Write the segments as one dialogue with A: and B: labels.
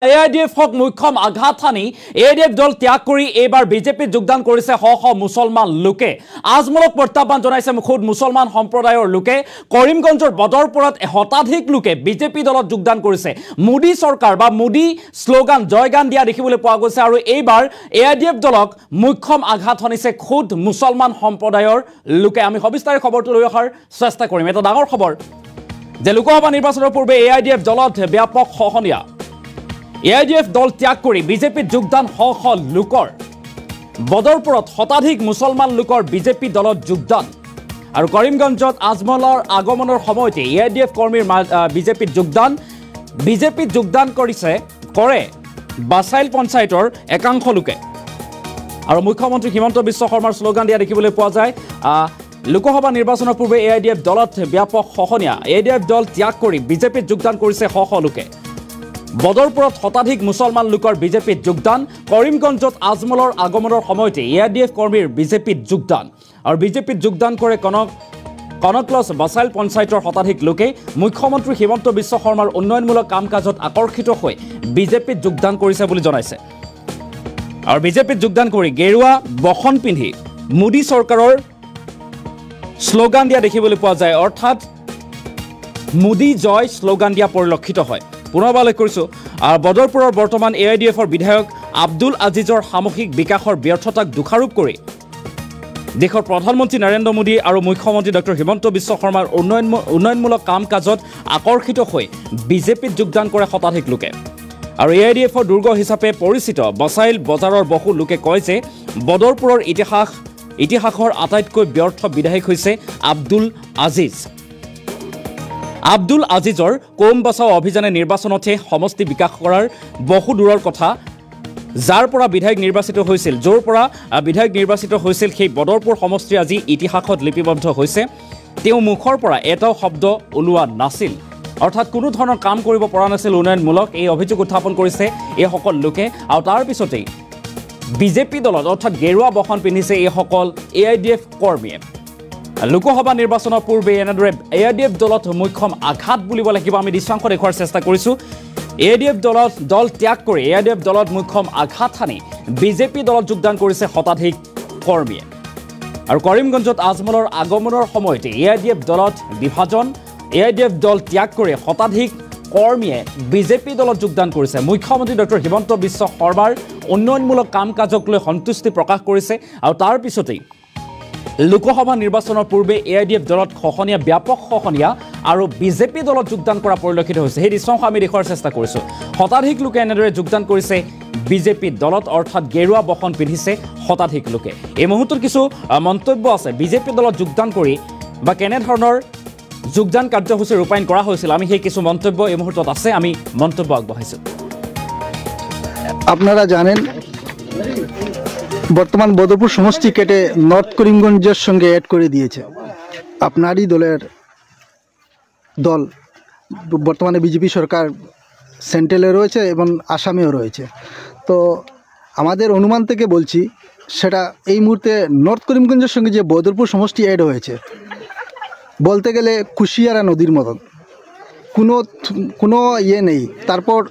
A: AIDF মুখ্যম আঘাত হানি AIDF দল ত্যাগ কৰি এবাৰ বিজেপিত যোগদান কৰিছে শ শ মুছলমান লোকে আজমলক প্ৰত্যাহ্বান জনাইছে খুদ মুছলমান সম্প্ৰদায়ৰ লোকে কৰিমগঞ্জৰ বদৰপুৰত শতাধিক লোকে বিজেপি দলত যোগদান কৰিছে মোদী চৰকাৰ বা মোদী স্লোগান জয়গান দিয়া দেখিবলৈ পোৱা গৈছে আৰু এইবাৰ AIDF দলক মুখ্যম আঘাত হানিছে খুদ মুছলমান সম্প্ৰদায়ৰ লোকে আমি সবিস্তাৰে খবৰটো লৈ অহাৰ চেষ্টা কৰিম এটা ডাঙৰ খবৰ যে লোকসভা নিৰ্বাচনৰ পূৰ্বে AIDF দলত ব্যাপক খহনীয়া AIDF দল ত্যাগ কৰি বিজেপিত যোগদান শ শ লোকৰ বদৰপুৰত শতাধিক মুছলমান লোকৰ বিজেপি দলত যোগদান আৰু কৰিমগঞ্জত আজমলৰ আগমনৰ সময়তে AIDF কৰ্মীৰ বিজেপিত যোগদান কৰে বাছাইল পঞ্চায়তৰ একাংশ লোকে আৰু মুখ্যমন্ত্ৰী হিমন্ত বিশ্ব শৰ্মাৰ শ্লোগান দিয়া দেখিবলৈ পোৱা যায় লোকসভা নিৰ্বাচনৰ পূৰ্বে AIDF দলত ব্যাপক খহনীয়া AIDF দল ত্যাগ কৰি বিজেপিত যোগদান কৰিছে শ শ লোকে বদৰপুৰত শতাধিক মুছলমান লোকৰ বিজেপিত যোগদান কৰিমগঞ্জত আজমলৰ আগমনৰ সময়তে AIDF কৰ্মীৰ বিজেপিত যোগদান আৰু বিজেপিত যোগদান কৰে কনকলছ বাছাইল পঞ্চায়তৰ শতাধিক লোকে মুখ্যমন্ত্ৰী হিমন্ত বিশ্ব শৰ্মাৰ উন্নয়নমূলক কাম কাজত আকৰ্ষিত হৈ বিজেপিত যোগদান কৰিছে বুলি জনাইছে আৰু বিজেপিত যোগদান কৰি গেৰুৱা বখন পিন্ধি মোদী চৰকাৰৰ শ্লোগান দিয়া দেখিবলৈ পোৱা যায় অৰ্থাৎ মোদী জয় শ্লোগান দিয়া পৰিলক্ষিত হয় পুনৰবাৰ কৰিছো আৰু বদৰপুৰৰ বৰ্তমান AIDFৰ বিধায়ক আব্দুল আজিজৰ সামূহিক বিকাশৰ ব্যৰ্থতাক দোষাৰোপ কৰি দেশৰ প্ৰধানমন্ত্ৰী নৰেন্দ্ৰ মোদী আৰু মুখ্যমন্ত্ৰী ডক্টৰ হিমন্ত বিশ্ব শৰ্মাৰ উন্নয়নমূলক কাম কাজত আকৰ্ষিত হৈ বিজেপিত যোগদান কৰে শতাধিক লোকে আৰু AIDFৰ দুৰ্গ হিচাপে পৰিচিত বাছাইল বজাৰৰ বহু লোকে কয় যে বদৰপুৰৰ ইতিহাসৰ আটাইতকৈ ব্যৰ্থ বিধায়ক হৈছে আব্দুল আজিজৰ কম বচাও অভিযানে নিৰ্বাচনতে সমষ্টি বিকাশ কৰাৰ বহু দূৰৰ কথা যাৰ পৰা বিধায়ক নিৰ্বাচিত হৈছিল সেই বদৰপুৰ সমষ্টি আজি ইতিহাসত লিপিবদ্ধ হৈছে তেওঁ মুখৰ পৰা এটাও শব্দ ওলোৱা নাছিল অৰ্থাৎ কোনো ধৰণৰ কাম কৰিব পৰা নাছিল উন্নয়নমূলক এই অভিযোগ উত্থাপন কৰিছে এই সকল লোকে আৰু তাৰ পিছতেই বিজেপি দলত অৰ্থাৎ গেৰুৱা বখন পিন্ধিছে এই সকল AIDF কৰ্মীয়ে লোকসভা নিৰ্বাচনৰ পূৰ্বে এনেদৰে AIDF দলত মুখ্যম আঘাত বুলিব লাগিব আমি দৃশ্যাংশ দেখুৱাৰ চেষ্টা কৰিছো AIDF দল ত্যাগ কৰি AIDF দলত মুখ্যম আঘাত হানি বিজেপি দলত যোগদান কৰিছে শতাধিক কৰ্মীয়ে আৰু কৰিমগঞ্জত আজমলৰ আগমনৰ সময়তে AIDF দলত বিভাজন AIDF দল ত্যাগ কৰি শতাধিক কৰ্মীয়ে বিজেপি দলত যোগদান কৰিছে মুখ্যমন্ত্ৰী ডক্টৰ হিমন্ত বিশ্ব শৰ্মাৰ উন্নয়নমূলক কাম কাজক লৈ সন্তুষ্টি প্ৰকাশ কৰিছে আৰু তাৰ পিছতেই লোকসভা নিৰ্বাচনৰ পূৰ্বে AIDF দলত ব্যাপক খহনীয়া আৰু বিজেপি দলত যোগদান কৰা পৰিলক্ষিত হৈছে সেই দৃশ্যাংশ আমি দেখুৱাৰ চেষ্টা কৰিছো শতাধিক লোকে এনেদৰে যোগদান কৰিছে বিজেপি দলত অৰ্থাৎ গেৰুৱা বখন পিন্ধিছে শতাধিক লোকে এই মুহূৰ্তত কিছু মন্তব্য আছে বিজেপি দলত যোগদান কৰি বা কেনে ধৰণৰ যোগদান কাৰ্যসূচী ৰূপায়ণ কৰা হৈছিল আমি সেই কিছু মন্তব্য এই মুহূৰ্তত আছে আমি মন্তব্য আগবঢ়াইছো
B: আপনারা জানেন বর্তমান বদরপুর সমষ্টি কেটে নর্থ করিমগঞ্জের সঙ্গে অ্যাড করে দিয়েছে আপনারই দল বর্তমানে বিজেপি সরকার সেন্ট্রালে রয়েছে এবং আসামেও রয়েছে তো আমাদের অনুমান থেকে বলছি সেটা এই মুহূর্তে নর্থ করিমগঞ্জের সঙ্গে যে বদরপুর সমষ্টি অ্যাড হয়েছে বলতে গেলে কুশিয়ারা নদীর মতন কোনো ইয়ে নেই তারপর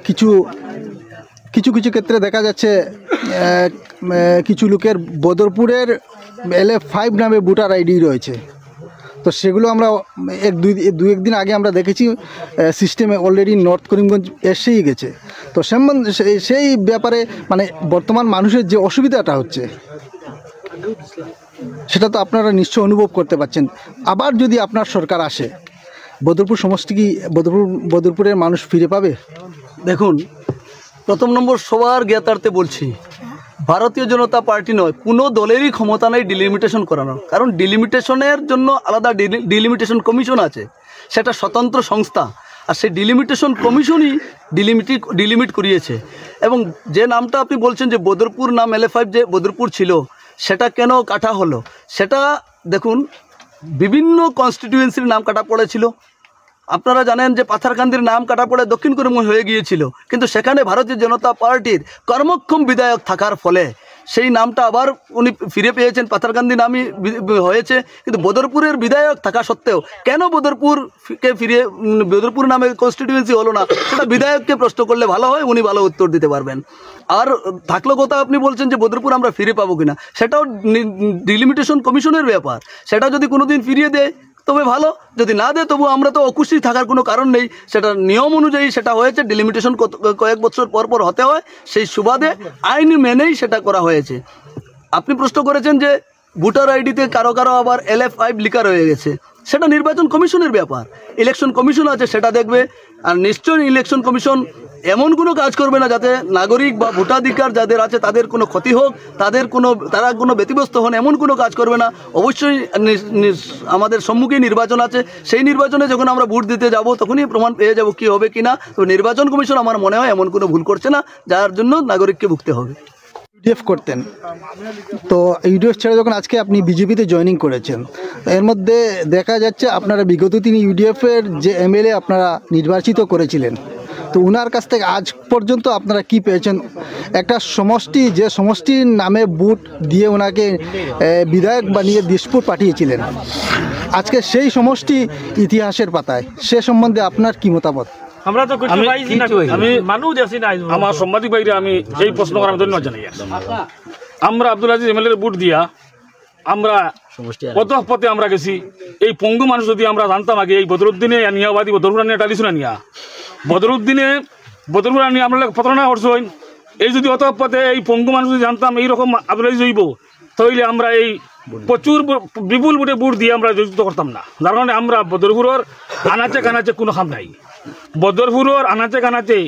B: কিছু ক্ষেত্রে দেখা যাচ্ছে কিছু লোকের বদরপুরের LF5 নামে ভোটার আইডি রয়েছে তো সেগুলো আমরা একদিন আগে আমরা দেখেছি সিস্টেমে অলরেডি নর্থ করিমগঞ্জ এসেই গেছে তো সেই ব্যাপারে মানে বর্তমান মানুষের যে অসুবিধাটা হচ্ছে সেটা তো আপনারা নিশ্চয় অনুভব করতে পারছেন আবার যদি আপনার সরকার আসে বদরপুর সমষ্টি কি বদরপুরের মানুষ ফিরে পাবে
C: দেখুন প্রথম নম্বর সবার জ্ঞাতার্থে বলছি ভারতীয় জনতা পার্টি নয় কোনো দলেরই ক্ষমতা নেই ডিলিমিটেশন করানোর কারণ ডিলিমিটেশনের জন্য আলাদা ডিলিমিটেশন কমিশন আছে সেটা স্বতন্ত্র সংস্থা আর সেই ডিলিমিটেশন কমিশনই ডিলিমিট করিয়েছে এবং যে নামটা আপনি বলছেন যে বদরপুর নাম LF5 যে বদরপুর ছিল সেটা কেন কাটা হলো সেটা দেখুন বিভিন্ন কনস্টিটিউয়েন্সির নাম কাটা পড়েছিল আপনারা জানেন যে পাথারকান্দির নাম কাটা পড়ে দক্ষিণ করিমগঞ্জ হয়ে গিয়েছিল কিন্তু সেখানে ভারতীয় জনতা পার্টির কর্মক্ষম বিধায়ক থাকার ফলে সেই নামটা আবার উনি ফিরে পেয়েছেন, পাথারকান্দি নামই হয়েছে। কিন্তু বদরপুরের বিধায়ক থাকা সত্ত্বেও কেন বদরপুরকে ফিরিয়ে বদরপুর নামে কনস্টিটিউয়েন্সি হলো না, সেটা বিধায়ককে প্রশ্ন করলে ভালো হয়, উনি ভালো উত্তর দিতে পারবেন। আর থাকলো কথা আপনি বলছেন যে বদরপুর আমরা ফিরে পাবো কিনা, সেটাও ডিলিমিটেশন কমিশনের ব্যাপার। সেটা যদি কোনোদিন ফিরিয়ে দেয় তবে ভালো, যদি না দেয় তবু আমরা তো অখুশি থাকার কোনো কারণ নেই। সেটা নিয়ম অনুযায়ী সেটা হয়েছে, ডিলিমিটেশন কয়েক বছর পর পর হতে হয়, সেই সুবাদে আইন মেনেই সেটা করা হয়েছে। আপনি প্রশ্ন করেছেন যে ভোটার আইডিতে কারো কারো আবার LF5 লিখা রয়ে গেছে, সেটা নির্বাচন কমিশনের ব্যাপার। ইলেকশন কমিশন আছে, সেটা দেখবে। আর নিশ্চয়ই ইলেকশন কমিশন এমন কোনো কাজ করবে না যাতে নাগরিক বা ভোটাধিকার যাদের আছে তাদের কোনো ক্ষতি হোক, তারা কোনো ব্যতিব্যস্ত হন, এমন কোনো কাজ করবে না। অবশ্যই আমাদের সম্মুখে নির্বাচন আছে, সেই নির্বাচনে যখন আমরা ভোট দিতে যাব তখনই প্রমাণ পেয়ে যাব কি হবে কিনা। তো নির্বাচন কমিশন আমার মনে হয় এমন কোনো ভুল করছে না যার জন্য নাগরিককে ভুগতে হবে।
B: ইউডিএফ করতেন, তো ইউডিএফ ছেড়ে যখন আজকে আপনি বিজেপিতে জয়েনিং করেছেন, এর মধ্যে দেখা যাচ্ছে আপনারা বিগত দিনে ইউডিএফের যে MLA আপনারা নির্বাচিত করেছিলেন, তো উনার কাছ থেকে আজ পর্যন্ত আপনারা কি পেয়েছেন? একটা সমষ্টি, যে সমষ্টির নামে ভোট দিয়ে ওনাকে বিধায়ক বানিয়ে দিশপুর পাঠিয়েছিলেন, আজকে সেই সমষ্টি ইতিহাসের পাতায়, সে সম্বন্ধে আপনার কি মতামত?
D: আমরা তো আমি মানুষ দেখছি না, আমার সাংবাদিক ভাইরা আমি এই প্রশ্ন করার ধন্যবাদ জানাই। আমরা আব্দুল আজিজ MLA ভোট দিয়া আমরা কত পথে আমরা গেছি। এই পঙ্গু মানুষ যদি আমরা জানতাম আগে, এই বদরুদ্দিনে নিয়াবাদী বদরপুর নিয়ে টালিস না নিয়া বদরপুর নিয়ে আমরা প্রতারণা করছেন। এই যদি অত পথে এই পঙ্গু মানুষ যদি জানতাম এইরকম আব্দুল আজিজ হইব, তাহলে আমরা এই প্রচুর বিপুল ভোটে ভোট দিয়ে আমরা যুক্ত করতাম না। যার কারণে আমরা বদরপুরের আনাচে কানাচে কোনো খাম নাই, বদরপুরের আনাচে কানাচে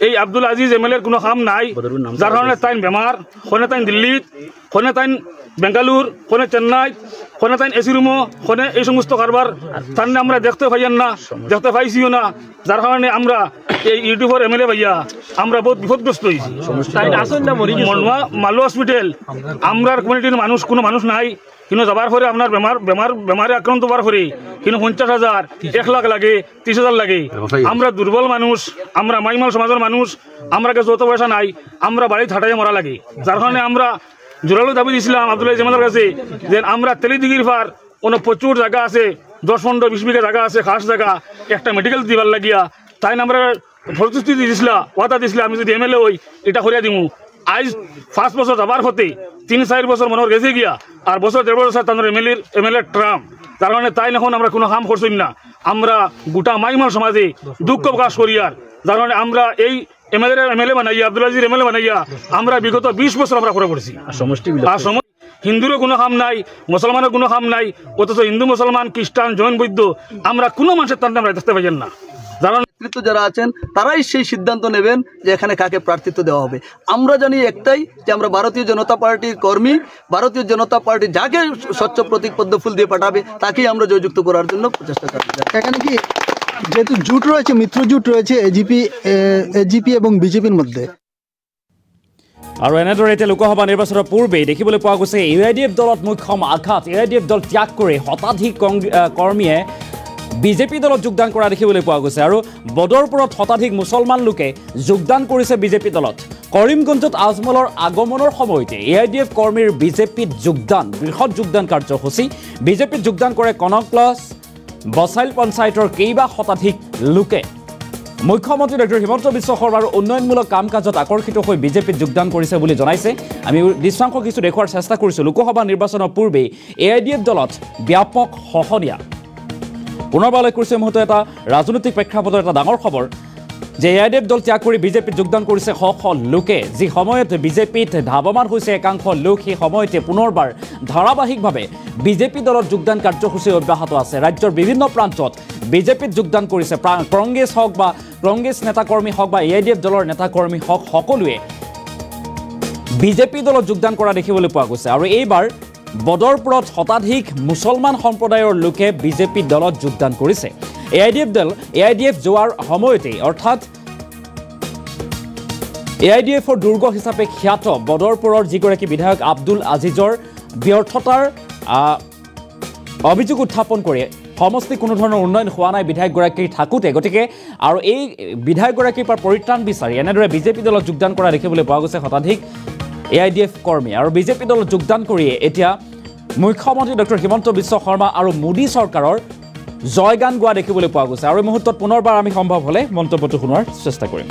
D: এই আব্দুল আজিজ MLA কোনো কাম নাই। যার কারণে তাই বেমার, কোনে তাই দিল্লিত, কোনে তাই বেঙ্গালুর, কোনে চেন্নাই, কোনে তাই AC রুমো, কোনে এই সমস্ত কারবার তার আমরা দেখতে পাইয়ান না, দেখতে পাইছিও না। যার কারণে আমরা এই ইউটিউবের MLA ভাইয়া আমরা বহুত বিপদগ্রস্ত হয়েছি। মালু হসপিটাল আমরা কমিউনিটির মানুষ কোনো মানুষ নাই, কিন্তু যাবার পরে আপনার বেমারে আক্রান্ত হওয়ার পরে কিন্তু 50,000 1 লাখ লাগে, 30,000 লাগে। আমরা দুর্বল মানুষ, আমরা মাইমাল সমাজের মানুষ, আমরা কাছে যত পয়সা নাই, আমরা বাড়ি থাটাই মরা লাগে। যার কারণে আমরা জোরালো দাবি দিয়েছিলাম আব্দুল আজিজ MLAর কাছে যে আমরা তেলিদিগির পার কোনো প্রচুর জায়গা আছে, 10-15-20 বিঘা জায়গা আছে, খাস জায়গা, একটা মেডিকেল দিবার লাগিয়া তাই আমরা প্রতিশ্রুতি দিয়েছিল, ওয়াদা দিয়েছিল আমি যদি MLA হই এটা করিয়া দিমু। আজ 5 বছর যাবার হতে 3-4 বছর মনে গেছে গিয়া, আর বছর 1.5 বছর তাদের MLA ট্রাম। তার কারণে তাই এখন আমরা কোনো কাম করছি না। আমরা গোটা মাইমাল সমাজে দুঃখ প্রকাশ করি। আর যার কারণে আমরা এই MLA বানাইয়া, আব্দুল আজিজ MLA বানাইয়া আমরা বিগত 20 বছর আমরা করে পড়েছি। আর হিন্দুরও কোনো কাম নাই, মুসলমানের কোনো কাম নাই, অথচ হিন্দু মুসলমান খ্রিস্টান জৈন বৌদ্ধ আমরা কোনো মানুষের তার আমরা দেখতে পাইয়েন না।
C: নেতৃত্ব যারা আছেন তারাই সেই সিদ্ধান্ত নেবেন যে এখানে কাকে প্রার্থিত্ব দেওয়া হবে। আমরা জানি একটাই যে আমরা ভারতীয় জনতা পার্টির কর্মী, ভারতীয় জনতা পার্টি যাকে স্বচ্ছ প্রতীক পদ্ম ফুল দিয়ে পাঠাবে তাকেই আমরা জয়যুক্ত করার জন্য প্রচেষ্টা চালাচ্ছি।
B: এখানে কি যেহেতু জোট রয়েছে, মিত্র জোট রয়েছে এজিপি এবং বিজেপির মধ্যে,
A: আৰু এনেদৰে এতিয়া লোকসভা নিৰ্বাচনৰ পূৰ্বে দেখিবলৈ পোৱা গৈছে UIDF দলত মুখ্যম আঘাত। UIDF দল ত্যাগ কৰি শতাধিক কৰ্মীয়ে বিজেপি দলত যোগদান কৰা দেখিবলৈ পোৱা গৈছে। আৰু বদৰপুৰত শতাধিক মুছলমান লোকে যোগদান কৰিছে বিজেপি দলত। কৰিমগঞ্জত আজমলৰ আগমনৰ সময়তে UIDF কৰ্মীৰ বিজেপিত যোগদান, বৃহৎ যোগদান কাৰ্যসূচী। বিজেপিত যোগদান কৰে কনক প্লাছ বছাইল পঞ্চায়তৰ কেইবা শতাধিক লোকে। মুখ্যমন্ত্ৰী ডক্টৰ হিমন্ত বিশ্ব শৰ্মাৰ উন্নয়নমূলক কাম কাজত আকৰ্ষিত হৈ বিজেপিত যোগদান কৰিছে বুলি জনাইছে। আমি দৃশ্যাংশ কিছু দেখুৱাৰ চেষ্টা কৰিছোঁ। লোকসভা নিৰ্বাচনৰ পূৰ্বে UIDF দলত ব্যাপক সহনীয়া। পুনৰবাৰলৈ কৰিছে মুহূৰ্তত এটা ৰাজনৈতিক প্ৰেক্ষাপটৰ এটা ডাঙৰ খবৰ যে UIDF দল ত্যাগ কৰি বিজেপিত যোগদান কৰিছে শ শ লোকে। যি সময়ত বিজেপিত ধাৱমান হৈছে একাংশ লোক, সেই সময়তে পুনৰবাৰ ধাৰাবাহিকভাৱে বিজেপি দলত যোগদান কাৰ্যসূচী অব্যাহত আছে। ৰাজ্যৰ বিভিন্ন প্ৰান্তত বিজেপিত যোগদান কৰিছে। কংগ্ৰেছ হওক বা কংগ্ৰেছ নেতাকৰ্মী হওক বা UIDF দলৰ নেতাকৰ্মী হওক, সকলোৱে বিজেপি দলত যোগদান কৰা দেখিবলৈ পোৱা গৈছে। আৰু এইবাৰ বদৰপুৰত শতাধিক মুছলমান সম্প্ৰদায়ৰ লোকে বিজেপি দলত যোগদান কৰিছে। UIDF যোৱাৰ সময়তে, অৰ্থাৎ UIDFৰ দুৰ্গ হিচাপে খ্যাত বদৰপুৰৰ যিগৰাকী বিধায়ক আব্দুল আজিজৰ ব্যৰ্থতাৰ অভিযোগ উত্থাপন কৰি সমষ্টি কোনো ধৰণৰ উন্নয়ন হোৱা নাই বিধায়কগৰাকীৰ থাকোঁতে। গতিকে আৰু এই বিধায়কগৰাকীৰ পৰা পৰিত্ৰাণ বিচাৰি এনেদৰে বিজেপি দলত যোগদান কৰা দেখিবলৈ পোৱা গৈছে শতাধিক AIDF কৰ্মী আৰু বিজেপি দলত যোগদান কৰিয়ে এতিয়া মুখ্যমন্ত্ৰী ডক্টৰ হিমন্ত বিশ্ব শৰ্মা আৰু মোদী চৰকাৰৰ জয়গান গোৱা দেখিবলৈ পোৱা গৈছে। আৰু এই মুহূৰ্তত পুনৰবাৰ আমি সম্ভৱ হ'লে মন্তব্যটো শুনোৱাৰ চেষ্টা কৰিম।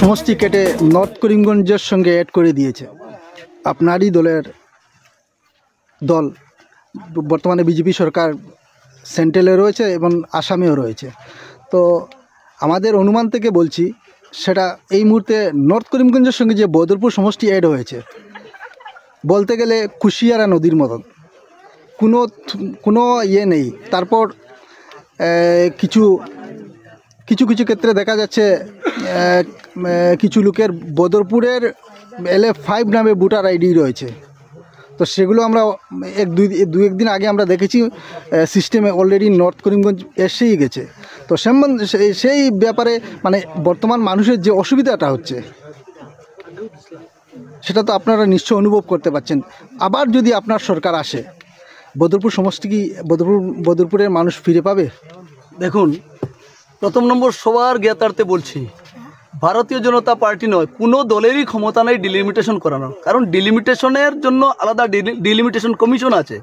B: সমষ্টি কেটে নর্থ করিমগঞ্জের সঙ্গে অ্যাড করে দিয়েছে। আপনারই দল বর্তমানে বিজেপি সরকার সেন্ট্রালে রয়েছে এবং আসামেও রয়েছে। তো আমাদের অনুমান থেকে বলছি সেটা এই মুহূর্তে নর্থ করিমগঞ্জের সঙ্গে যে বদরপুর সমষ্টি অ্যাড হয়েছে, বলতে গেলে কুশিয়ারা নদীর মতন, কোনো ইয়ে নেই। তারপর কিছু ক্ষেত্রে দেখা যাচ্ছে কিছু লোকের বদরপুরের LF5 নামে ভোটার আইডি রয়েছে। তো সেগুলো আমরা দু একদিন আগে আমরা দেখেছি সিস্টেমে অলরেডি নর্থ করিমগঞ্জ এসেই গেছে। তো সেই ব্যাপারে মানে বর্তমান মানুষের যে অসুবিধাটা হচ্ছে সেটা তো আপনারা নিশ্চয় অনুভব করতে পারছেন। আবার যদি আপনার সরকার আসে, বদরপুর সমষ্টি কি বদরপুরের মানুষ ফিরে পাবে?
C: দেখুন, প্রথম নম্বর সবার জ্ঞাতার্থে বলছি, ভারতীয় জনতা পার্টি নয়, কোনো দলেরই ক্ষমতা নেই ডিলিমিটেশন করানোর। কারণ ডিলিমিটেশনের জন্য আলাদা ডিলিমিটেশন কমিশন আছে,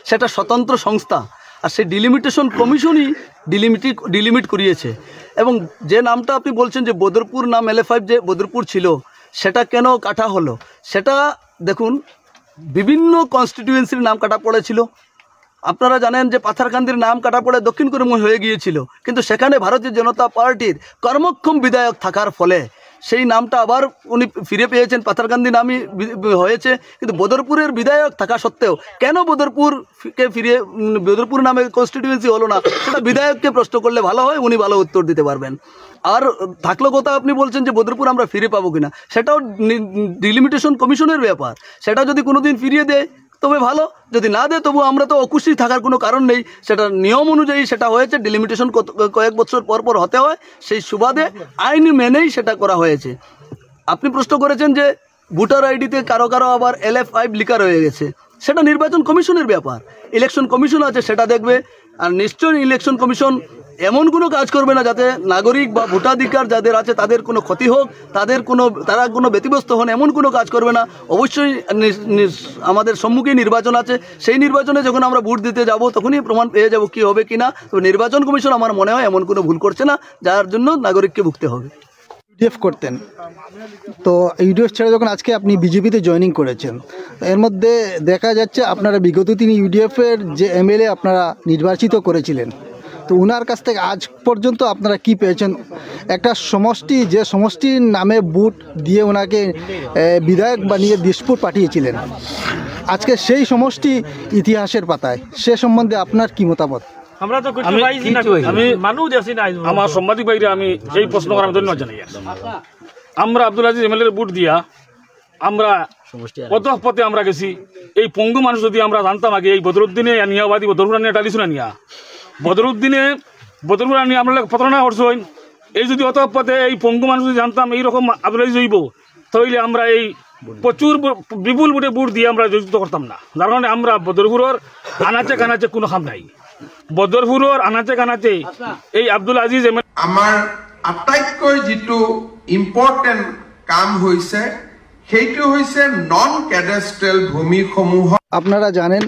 C: সেটা স্বতন্ত্র সংস্থা। আর সেই ডিলিমিটেশন কমিশনই ডিলিমিট করিয়েছে। এবং যে নামটা আপনি বলছেন যে বদরপুর নাম LF5 যে বদরপুর ছিল, সেটা কেন কাটা হলো, সেটা দেখুন, বিভিন্ন কনস্টিটিউয়েন্সির নাম কাটা পড়েছিল। আপনারা জানেন যে পাথারকান্দির নাম কাটা পড়ে দক্ষিণ করিমগঞ্জ হয়ে গিয়েছিল, কিন্তু সেখানে ভারতীয় জনতা পার্টির কর্মক্ষম বিধায়ক থাকার ফলে সেই নামটা আবার উনি ফিরে পেয়েছেন, পাথারকান্দি নামই হয়েছে। কিন্তু বদরপুরের বিধায়ক থাকা সত্ত্বেও কেন বদরপুর নামে কনস্টিটিউয়েন্সি হলো না, সেটা বিধায়ককে প্রশ্ন করলে ভালো হয়, উনি ভালো উত্তর দিতে পারবেন। আর থাকলো কথা আপনি বলছেন যে বদরপুর আমরা ফিরে পাবো কিনা, সেটাও ডিলিমিটেশন কমিশনের ব্যাপার। সেটা যদি কোনোদিন ফিরিয়ে দেয় তবে ভালো, যদি না দেয় তবু আমরা তো অখুশি থাকার কোনো কারণ নেই। সেটা নিয়ম অনুযায়ী সেটা হয়েছে, ডিলিমিটেশন কয়েক বছর পর হতে হয়, সেই সুবাদে আইন মেনেই সেটা করা হয়েছে। আপনি প্রশ্ন করেছেন যে ভোটার আইডিতে কারো আবার LF5 লিখা রয়ে গেছে, সেটা নির্বাচন কমিশনের ব্যাপার। ইলেকশন কমিশন আছে, সেটা দেখবে। আর নিশ্চয়ই ইলেকশন কমিশন এমন কোনো কাজ করবে না যাতে নাগরিক বা ভোটাধিকার যাদের আছে তাদের কোনো ক্ষতি হোক, তারা কোনো ব্যতিব্যস্ত হন, এমন কোনো কাজ করবে না। অবশ্যই আমাদের সম্মুখে নির্বাচন আছে, সেই নির্বাচনে যখন আমরা ভোট দিতে যাব তখনই প্রমাণ পেয়ে যাব কি হবে কিনা। তবে নির্বাচন কমিশন আমার মনে হয় এমন কোনো ভুল করছে না যার জন্য নাগরিককে ভুগতে হবে।
B: ইউডিএফ করতেন, তো ইউডিএফ ছেড়ে যখন আজকে আপনি বিজেপিতে জয়েনিং করেছেন, এর মধ্যে দেখা যাচ্ছে আপনারা বিগত দিন ইউডিএফের যে MLA আপনারা নির্বাচিত করেছিলেন, তো ওনার কাছ থেকে আজ পর্যন্ত আপনারা কি পেয়েছেন? একটা সমষ্টি, যে সমষ্টির নামে ভোট দিয়ে ওনাকে বিধায়ক বানিয়ে দিশপুর পাঠিয়েছিলেন, আজকে সেই সমষ্টি ইতিহাসের পাতায়, সে সম্বন্ধে আপনার কি মতামত?
D: আমার সাংবাদিক ভাইরা আমি এই প্রশ্ন করার ধন্যবাদ জানাই। আমরা আব্দুল আজিজ MLA ভোট দিয়া আমরা কত পথে আমরা গেছি। এই পঙ্গু মানুষ যদি আমরা জানতাম আগে, এই বদরুদ্দিনে নিয়াবাদী বদরপুর নিয়ে টালিছু না নিয়া বদরপুর নিয়ে আমরা প্রতারণা করছেন। এই যদি অত পথে এই পঙ্গু মানুষ যদি জানতাম এইরকম আব্দুল আজিজ হইব, তাহলে আমরা এই প্রচুর বিপুল ভোটে ভোট দিয়ে আমরা যোজিত করতাম না। যার কারণে আমরা বদরপুরের আনাচে কানাচে কোনো কাম নাই। বদরপুরের আনাচে কানাচে এই আব্দুল আজিজ
E: আমার আটাইতকৈ যেটো ইম্পৰ্টেণ্ট কাম হৈছে সেইটো হৈছে নন ক্যাডাষ্ট্রিয়াল ভূমিসমূহ।
B: আপনারা জানেন